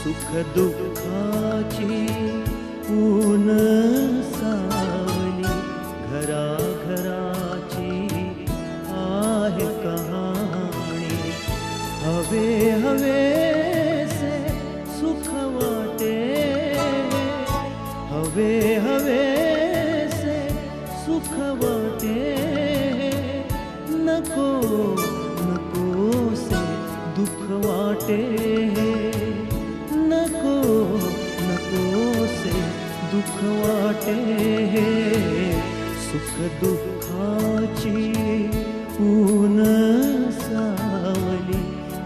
सुख दुःखाची ऊन सावली घराघराची आहे कहाणी हवे हवे से सुख वाटे हवे हवे से सुख वाटे नको नको से दुख वाटे नको नको से दुख वाटे सुख दुःखाची ऊन सावली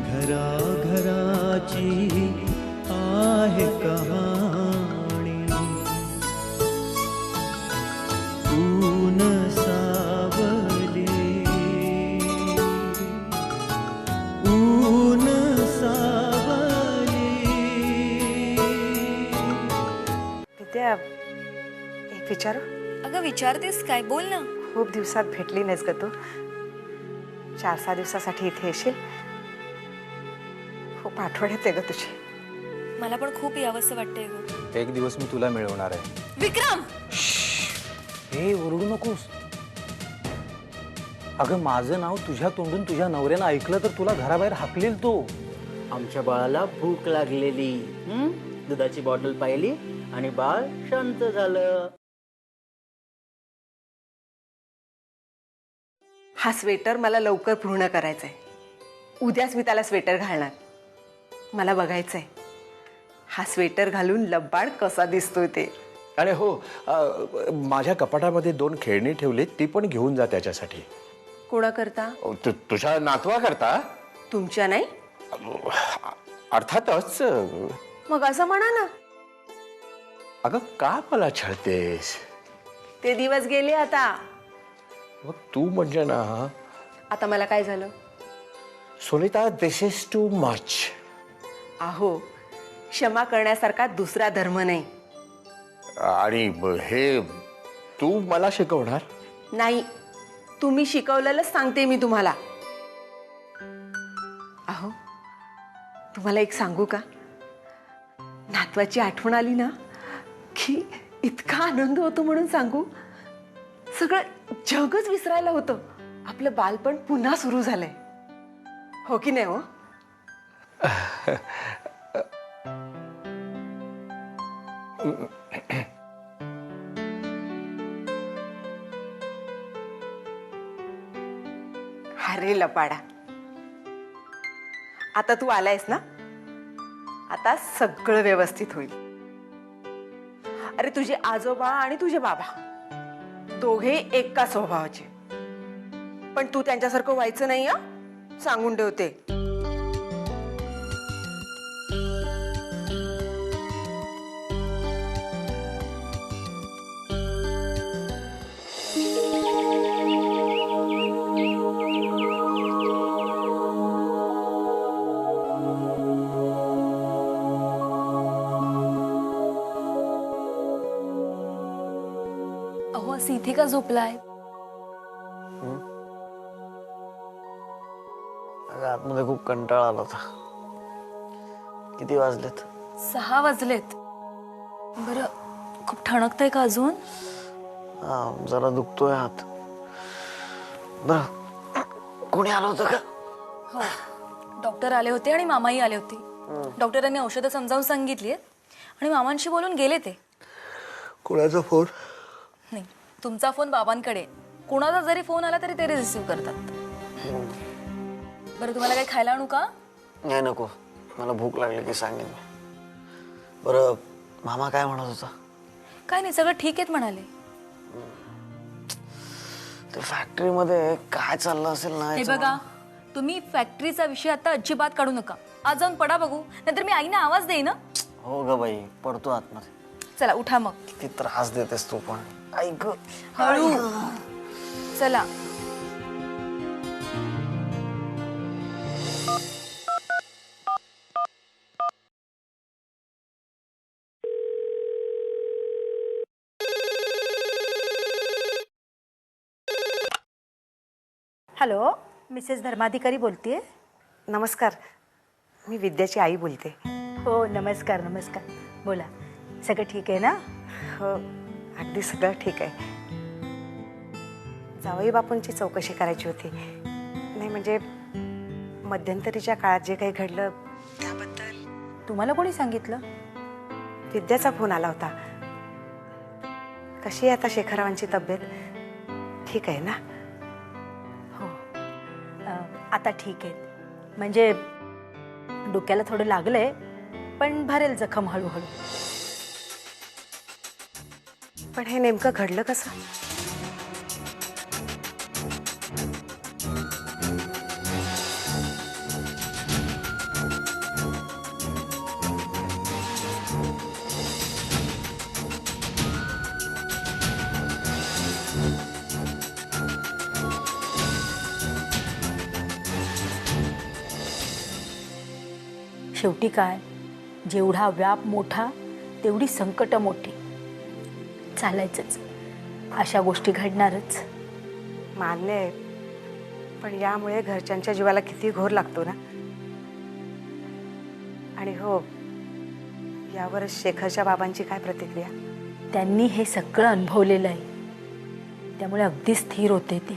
घराघराची आहे कहाणी ऊन सावली ऊन सावली. विद्या, एक विचारू? अगं विचारतेस काय? बोल ना. खूप दिवसात भेटली नाहीस ग तू. 4-6 दिवसासाठी इथे येशील? खूप आठवण येते ग तुझी. मला पण खूप यावंसं वाटतंय ग. एक दिवस मी तुला मिळवणार आहे. विक्रम, हे ओरडू नकोस. अगं माझं नाव तुझ्या तोंडून तुझ्या नवऱ्यानं ऐकलं तर तुला घराबाहेर हाकलेल तो. आमच्या बाळाला भूक लागलेली, दुधाची बॉटल पाहिली आणि बाळ शांत झालं. हा स्वेटर मला लवकर पूर्ण करायचा आहे. उद्याच मी त्याला स्वेटर घालणार. मला बघायचंय हा स्वेटर घालून लब्बाड कसा दिसतोय ते. आणि हो, माझ्या कपाटामध्ये 2 खेळणी ठेवली, ती पण घेऊन जा त्याच्यासाठी. कोणा करता? तुझ्या नातवा करता? तुमच्या नाही? अर्थातच. मग असं म्हणा ना. अगं का मला छळतेस? ते दिवस गेले आता. मग तू म्हणजे ना. आता मला काय झालं? सुनीता, दिस इज टू मच. अहो, क्षमा करण्यासारखा दुसरा धर्म नाही. आणि हे तू मला शिकवणार? नाही, तुम्ही शिकवलेलं सांगते मी तुम्हाला. अहो, तुम्हाला एक सांगू का? नातवाची आठवण आली ना की इतका आनंद होतो. म्हणून सांगू, सगळं जगच विसरायला होतं. आपलं बालपण पुन्हा सुरू झालंय. हो की नाही? हो. अरे लपाडा, आता तू आलायस ना, आता सगळं व्यवस्थित होईल. अरे तुझे आजोबा आणि तुझे बाबा दोघे एका स्वभावाचे, पण तू त्यांच्यासारखं व्हायचं नाही हा, सांगून ठेवते. अहो असं इथे का झोपलाय? आतमध्ये खूप कंटाळा आला होता. किती वाजलेत? 6 वाजलेत. बरं, खूप ठणकतंय का अजून? हा, जरा दुखतोय हात. बरं, कोणी आलं होतं का? हो, डॉक्टर आले होते आणि मामाही आले होते. डॉक्टरांनी औषधं समजावून सांगितली आणि मामांशी बोलून गेले ते. कोणाचा फोन? नाही, तुमचा फोन बाबांकडे. कोणाचा जरी फोन आला तरी ते रिसीव्ह करतात. बरं, तुम्हाला काही खायला आणू का? नाही, नको. मला भूक लागली की सांगेन मी. बरं, मामा काय म्हणत होता? काय नाही, सगळं ठीक आहेत म्हणाले. ते फॅक्टरीमध्ये काय चाललं असेल ना. हे बघा, तुम्ही फॅक्टरीचा विषय आता अजिबात काढू नका. आज जाऊन पडा बघू, नाहीतर मी आईने आवाज देईन ना. हो ग बाई, पडतो आतमध्ये. चला उठा मग. किती त्रास देतेस तू पण. ऐक हळू. चला. हॅलो, मिसेस धर्माधिकारी बोलतेय. नमस्कार, मी विद्याची आई बोलते. हो नमस्कार नमस्कार. बोला, सगळं ठीक आहे ना? हो अगदी सगळं ठीक आहे. जावई बापूंची चौकशी करायची होती. नाही म्हणजे मध्यंतरीच्या काळात जे काही घडलं त्याबद्दल. तुम्हाला कोणी सांगितलं? विद्याचा फोन आला होता. कशी आहे आता शेखररावांची तब्येत? ठीक आहे ना? हो आता ठीक आहे. म्हणजे डोक्याला थोडं लागलंय, पण भरेल जखम हळूहळू. पण हे नेमकं घडलं कसं? शेवटी काय, जेवढा व्याप मोठा तेवढी संकट मोठी. चालायचंच, अशा गोष्टी घडणारच. मान्य आहे, पण यामुळे घरच्यांच्या जीवाला किती घोर लागतो ना. आणि हो, यावर शेखरच्या बाबांची काय प्रतिक्रिया? त्यांनी हे सगळं अनुभवलेलं आहे, त्यामुळे अगदी स्थिर होते ते.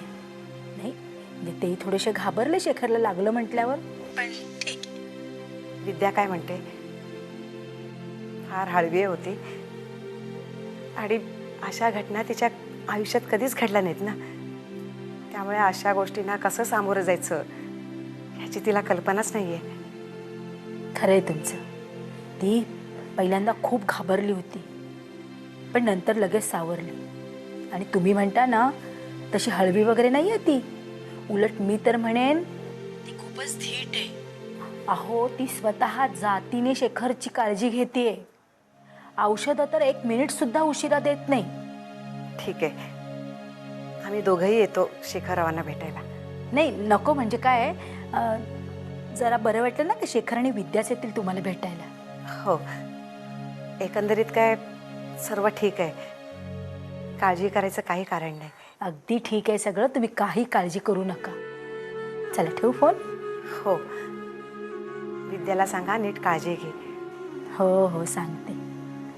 नाही म्हणजे तेही थोडेसे घाबरले शेखरला लागलं म्हटल्यावर. पण ठीक. विद्या काय म्हणते? फार हळवी होती आणि अशा घटना तिच्या आयुष्यात कधीच घडल्या नाहीत ना. त्यामुळे अशा गोष्टींना कसं सामोरं जायचं ह्याची तिला कल्पनाच नाहीये. खरंय तुमचं. ती पहिल्यांदा खूप घाबरली होती, पण नंतर लगेच सावरली. आणि तुम्ही म्हणता ना तशी हळवी वगैरे नाही आहे ती. उलट मी तर म्हणेन ती खूपच धीट आहे. अहो, ती स्वतः जातीने शेखरची काळजी घेतेय. औषधं तर 1 मिनिट सुद्धा उशिरा देत नाही. ठीक आहे, आम्ही दोघंही येतो शेखररावांना भेटायला. नाही नको, म्हणजे काय जरा बरं वाटलं ना की शेखर आणि विद्याच येतील तुम्हाला भेटायला. हो, एकंदरीत काय सर्व ठीक आहे. काळजी करायचं काही कारण नाही. अगदी ठीक आहे सगळं, तुम्ही काही काळजी करू नका. चला ठेवू फोन. हो, विद्याला सांगा नीट काळजी घे. हो हो सांगते.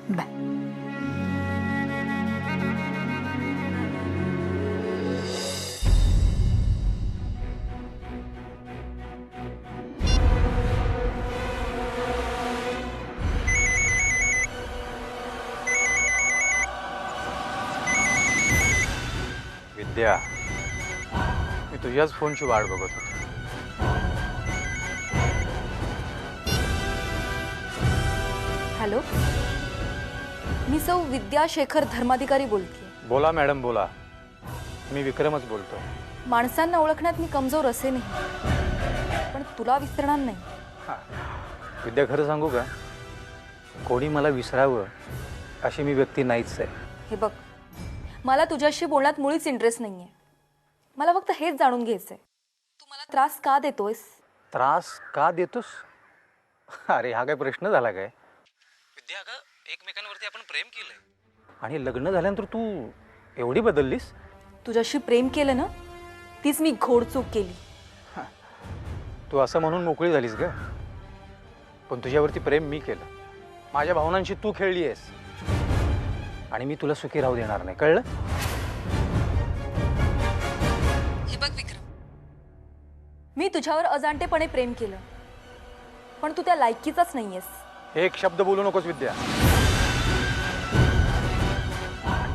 बाय. विद्या, मी तुझ्याच फोनची वाट बघत होतो. हॅलो, मी सौ विद्या शेखर धर्माधिकारी बोलते. बोला मॅडम बोला. मी विक्रमच बोलतो. माणसांना ओळखण्यात मी कमजोर असे नाही, पण तुला विसरणार नाही. विद्या, खरं सांगू का, कोणी मला विसरावं अशी मी व्यक्ती नाहीच आहे. हे बघ, मला तुझ्याशी बोलण्यात मुळीच इंटरेस्ट नाहीये. मला फक्त हेच जाणून घ्यायचंय, तू मला त्रास का देतोयस? त्रास का देतोस? अरे हा काय प्रश्न झाला काय? विद्या, अगं एकमेकांवरती आपण प्रेम केलंय आणि लग्न झाल्यानंतर तू एवढी बदललीस. तुझ्याशी प्रेम केलं ना, तीच मी घोडचूक केली. तू असं म्हणून मोकळी झालीस ग, पण तुझ्यावरती प्रेम मी केलं. माझ्या भावनांशी तू खेळली आहेस आणि मी तुला सुखी राहू देणार नाही, कळलं? हे बघ विक्रम, मी तुझ्यावर अजाणतेपणे प्रेम केलं, पण तू त्या लायकीचाच नाहीयेस. एक शब्द बोलू नकोस विद्या.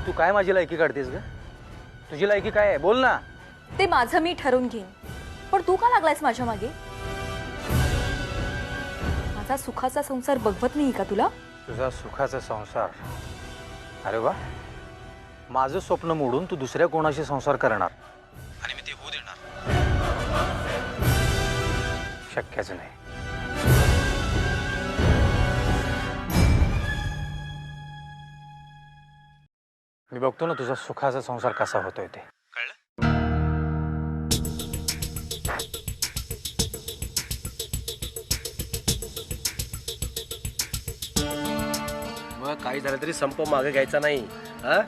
तू काय माझी लायकी काढतेस ग? तुझी लायकी काय आहे, बोल ना. ते माझं मी ठरवून घेईन, पण तू का लागलायस माझ्या मागे? माझा सुखाचा संसार बघवत नाही का तुला? तुझा सुखाचा संसार? अरे वा, माझं स्वप्न मोडून तू दुसऱ्या कोणाशी संसार करणार आणि मी ते होऊ देणार? शक्यच नाही. मी बघतो ना तुझा सुखाचा संसार कसा होतोय ते, कळलं? मग काही झालं तरी संप मागे घ्यायचा नाही. हा,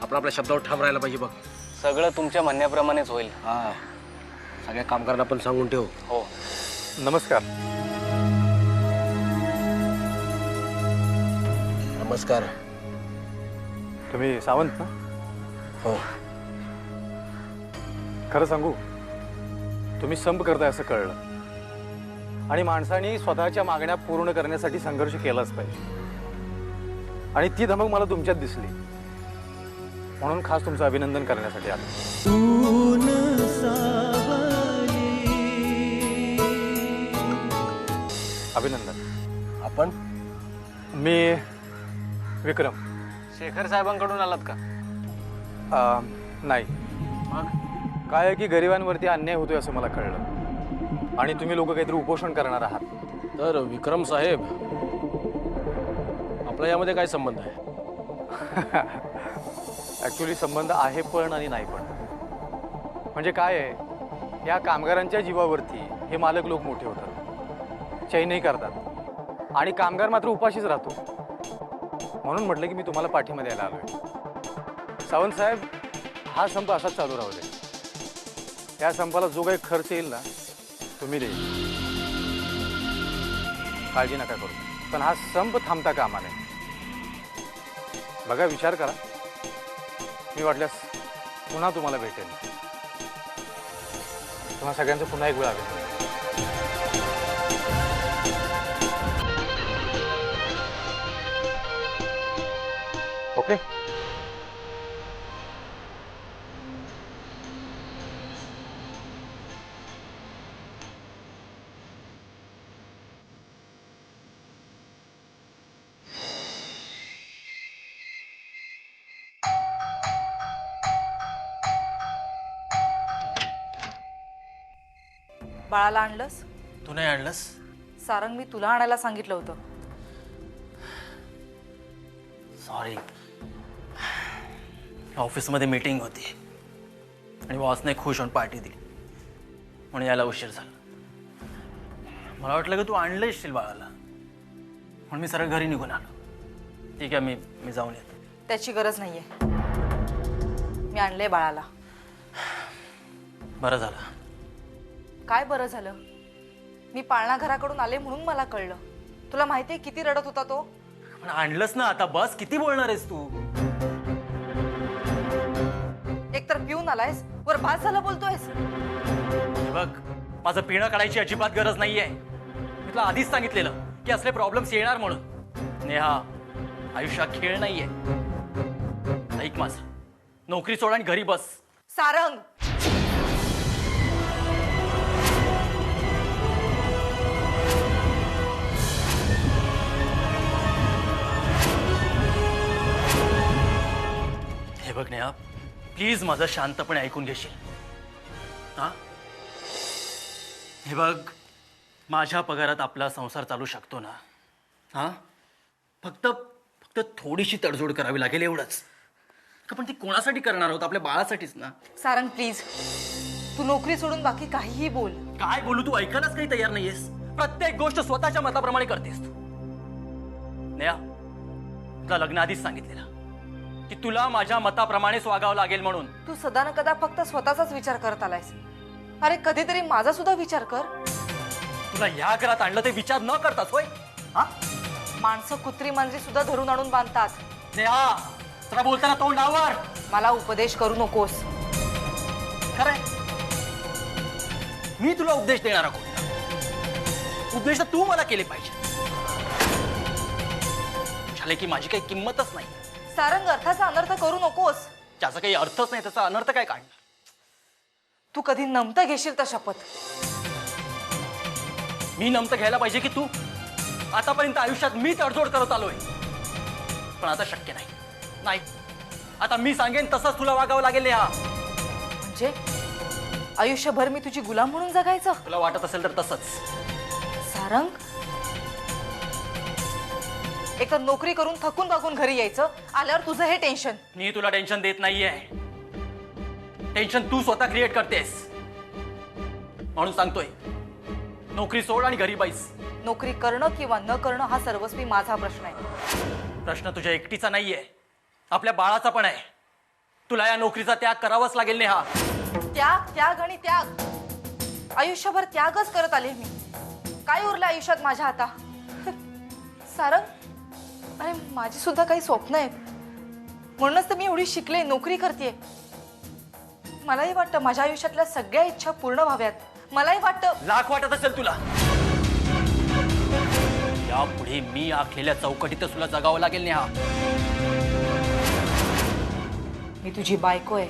आपण आपल्या शब्दावर ठाम राहायला पाहिजे. बघ, सगळं तुमच्या म्हणण्याप्रमाणेच होईल. हा, सगळ्या कामगारांना पण सांगून ठेव. हो. नमस्कार. नमस्कार. तुम्ही सावंत ना? हो. खरं सांगू, तुम्ही संप करताय असं कळलं आणि माणसाने स्वतःच्या मागण्या पूर्ण करण्यासाठी संघर्ष केलाच पाहिजे आणि ती धमक मला तुमच्यात दिसली म्हणून खास तुमचं अभिनंदन करण्यासाठी आलो. ऊन सावली. अभिनंदन. आपण मी विक्रम. शेखर साहेबांकडून आलात का? नाही. मग काय आहे की गरिबांवरती अन्याय होतोय असं मला कळलं आणि तुम्ही लोक काहीतरी उपोषण करणार आहात. तर विक्रम साहेब, आपला यामध्ये काय संबंध आहे? ॲक्च्युली संबंध आहे पण आणि नाही पण. म्हणजे काय आहे, या कामगारांच्या जीवावरती हे मालक लोक मोठे होतात, चैनही करतात आणि कामगार मात्र उपाशीच राहतो. म्हणून म्हटलं की मी तुम्हाला पाठीमध्ये यायला आलोय. सावंत साहेब, हा संप असाच चालू राहू दे. या संपाला जो काही खर्च येईल ना तुम्ही देईल, काळजी नका करू. पण हा संप थांबता कामा नये. बघा, विचार करा. मी वाटल्यास पुन्हा तुम्हाला भेटेल. तुम्हा सगळ्यांचं पुन्हा एक वेळ अभिनंदन. ओके. बाळाला आणलंस? तू नाही आणलंस? सारंग, मी तुला आणायला सांगितलं होतं. सॉरी, ऑफिसमध्ये मीटिंग होती आणि बॉसने खुश होऊन पार्टी दिली म्हणून यायला उशीर झाला. मला वाटलं की तू आणलं असशील बाळाला म्हणून मी सरळ घरी निघून आलो. ठीक आहे, मी जाऊन येतो. त्याची गरज नाहीये. मी आणलंय बाळाला. बरं झालं. काय बरं झालं? मी पाळणा घराकडून आले म्हणून मला कळलं. तुला माहितीये किती रडत होता तो? पण आणलंस ना आता, बस. किती बोलणार आहेस तू? एकतर पिऊन आलायस, वर भात झालं बोलतोयस. हे बघ, माझं पिणं काढायची अजिबात गरज नाहीये. मी तुला आधीच सांगितलेलं की असले प्रॉब्लेम्स येणार म्हणून. नेहा, आयुष्यात खेळ नाहीये. ऐक माझं, नोकरी सोड आणि घरी बस. सारंग, हे बघ नेहा, प्लीज माझं शांतपणे ऐकून घेशील? हा, हे बघ, माझ्या पगारात आपला संसार चालू शकतो ना? हा, फक्त थोडीशी तडजोड करावी लागेल, एवढंच. पण ती कोणासाठी करणार आहोत? आपल्या बाळासाठीच ना. सारंग प्लीज, तू नोकरी सोडून बाकी काहीही बोल. काय बोलू? तू ऐकायलाच काही तयार नाहीयेस. प्रत्येक गोष्ट स्वतःच्या मताप्रमाणे करतेस तू. नेहा, तुला लग्न आधीच सांगितलेलं की तुला माझ्या मताप्रमाणेच वागावं लागेल म्हणून. तू सदा न कदा फक्त स्वतःचाच विचार करत आलायस. अरे कधीतरी माझा सुद्धा विचार कर. तुला ह्या घरात आणलं ते विचार न करताच होय? हा, माणसं कुत्री मांजरी सुद्धा धरून आणून बांधतात. नेहा, जरा बोलताना तोंडावर. मला उपदेश करू नकोस. खरंय, मी तुला उपदेश देणारा कोण? उपदेश तर तू मला केले पाहिजे. झाले की माझी काही किंमतच नाही. सारंग, अर्थाचा अनर्थ करू नकोस. ज्याचा काही अर्थच नाही त्याचा अनर्थ काय काढणार? तू कधी नमतं घेशील तर शपथ. मी नमतं घ्यायला पाहिजे की तू? आतापर्यंत आयुष्यात मी तडजोड करत आलोय, पण आता शक्य नाही. नाही, आता मी सांगेन तसंच तुला वागावं लागेल. नेहा, म्हणजे आयुष्यभर मी तुझी गुलाम म्हणून जगायचं? तुला वाटत असेल तर तसंच. सारंग, एकतर नोकरी करून थकून भागून घरी यायचं, आल्यावर तुझं हे टेन्शन. मी तुला टेन्शन देत नाहीये. टेन्शन तू स्वतः क्रिएट करतेस. म्हणून सांगतोय, नोकरी सोड आणि घरी बैस. नोकरी करणं किंवा न करणं हा सर्वस्वी माझा प्रश्न आहे. प्रश्न तुझ्या एकटीचा नाहीये, आपल्या बाळाचा पण आहे. तुला या नोकरीचा त्याग करावाच लागेल नेहा. त्याग, त्याग आणि त्याग. आयुष्यभर त्यागच करत आले मी. काय उरलं आयुष्यात माझ्या आता? सारंग, अरे माझी सुद्धा काही स्वप्न आहेत, म्हणूनच तर मी एवढी शिकले, नोकरी करते. मलाही वाटतं माझ्या आयुष्यातल्या सगळ्या इच्छा पूर्ण व्हाव्यात. मलाही वाटतं. लाख वाटत असेल तुला, यापुढे मी आखलेल्या चौकटीतच तुला जगावं लागेल नेहा. मी तुझी बायको आहे,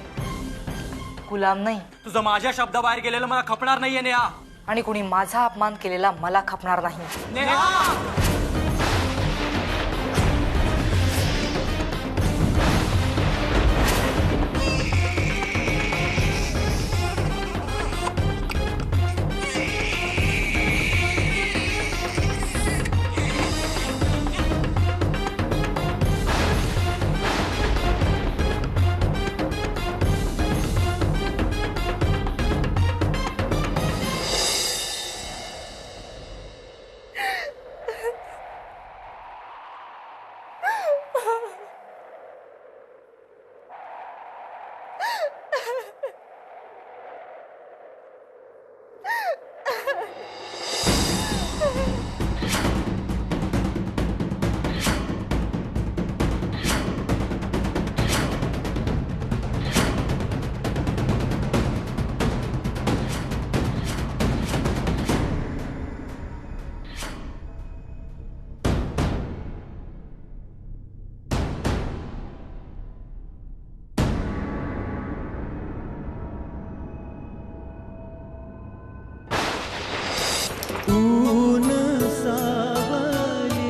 गुलाम नाही. तुझं माझ्या शब्दाबाहेर गेलेलं मला खपणार नाहीये नेहा. आणि कुणी माझा अपमान केलेला मला खपणार नाही. नेहा, ऊन सावली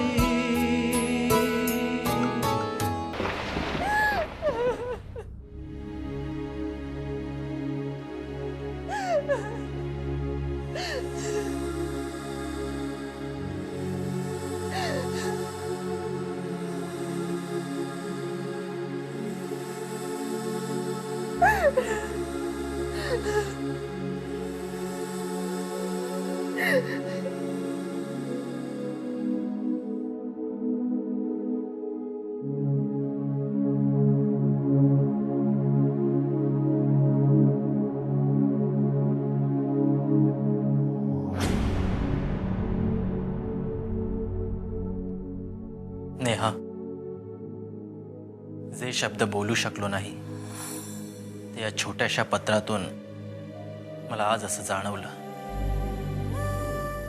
नेहा, जे शब्द बोलू शकलो नाही ते या छोट्याशा पत्रातून मला आज असं जाणवलं.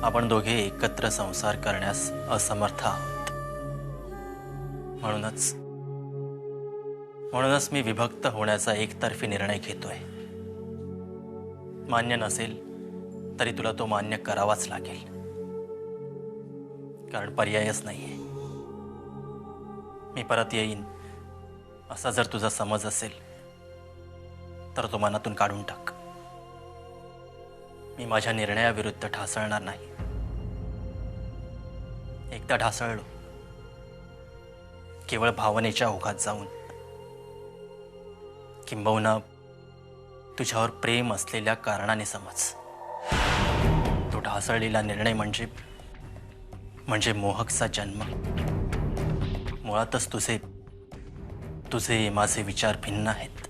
आपण दोघे एकत्र संसार करण्यास असमर्थ आहोत. म्हणूनच मी विभक्त होण्याचा एकतर्फी निर्णय घेतोय. मान्य नसेल तरी तुला तो मान्य करावाच लागेल, कारण पर्यायच नाहीये. मी परत येईन असा जर तुझा समज असेल तर तो मनातून काढून टाक. मी माझ्या निर्णयाविरुद्ध ढासळणार नाही. एकदा ढासळलो केवळ भावनेच्या ओघात जाऊन, किंबहुना तुझ्यावर प्रेम असलेल्या कारणाने समज. तो ढासळलेला निर्णय म्हणजे मोहकचा जन्म. मुळातच तुझे माझे विचार भिन्न आहेत.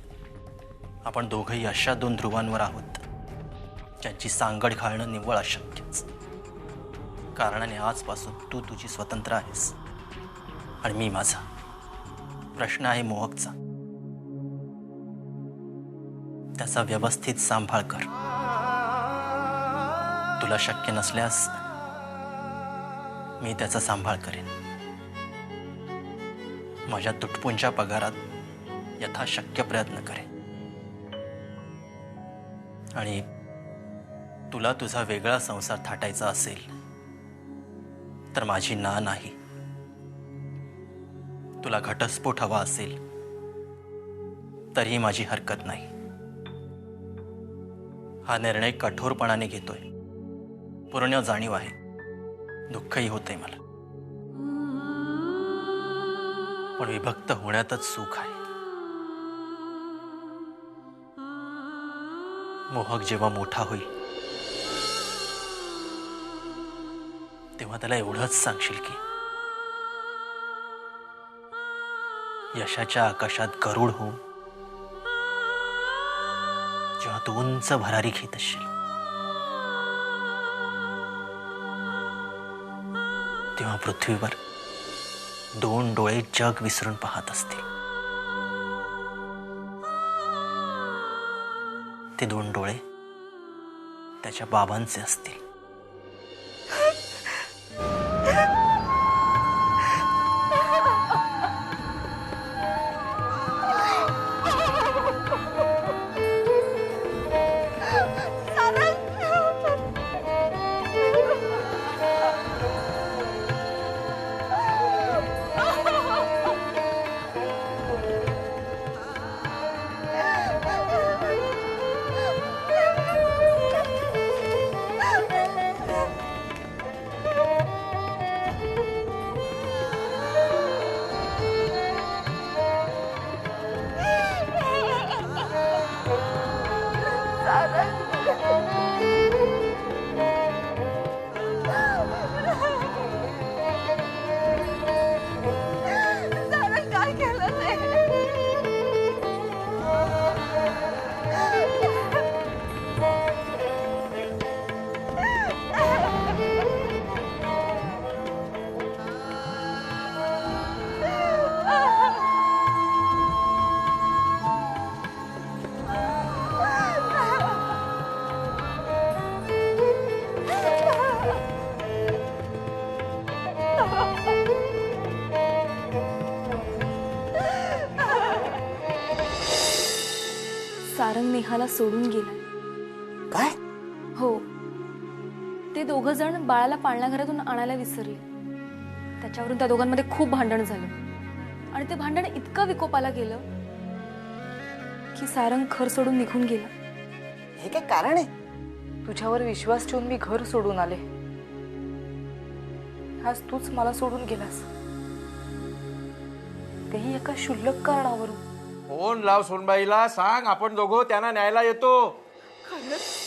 आपण दोघंही अशा दोन ध्रुवांवर आहोत ज्यांची सांगड घालणं निव्वळ अशक्यच. कारणाने आजपासून तू तुझी स्वतंत्र आहेस आणि मी माझा. प्रश्न आहे मोहकचा. त्याचा व्यवस्थित सांभाळ कर. तुला शक्य नसल्यास मी त्याचा सांभाळ करेन. माझ्या तुटपुंच्या पगारात यथाशक्य प्रयत्न करेन. आणि तुला तुझा वेगळा संसार थाटायचा असेल तर माझी ना नाही. तुला घटस्फोट हवा असेल तरीही माझी हरकत नाही. हा निर्णय कठोरपणाने घेतोय. पूर्ण जाणीव आहे. दुःखही होतंय मला, पण विभक्त होण्यातच सुख आहे. मोहक जेव्हा मोठा होईल तेव्हा त्याला एवढंच सांगशील की यशाच्या आकाशात गरुड हो, जेव्हा तू उंच भरारी घेत असशील तेव्हा पृथ्वीवर 2 डोळे जग विसरून पाहत असतील. ते 2 डोळे त्याच्या बाबांचे असतील. सारंग नेहाला सोडून गेलाय. काय? हो, ते दोघं जण बाळाला पाळणाघरातून आणायला विसरले. त्याच्यावरून त्या दोघांमध्ये खूप भांडण झालं आणि ते भांडण इतकं विकोपाला गेलं की सारंग घर सोडून निघून गेला. हे काय कारण आहे? तुझ्यावर विश्वास ठेवून मी घर सोडून आले, आज तूच मला सोडून गेलास, तेही एका क्षुल्लक कारणावरून. फोन लाव सोनबाईला, सांग आपण दोघं त्यांना न्यायला येतो. खरंच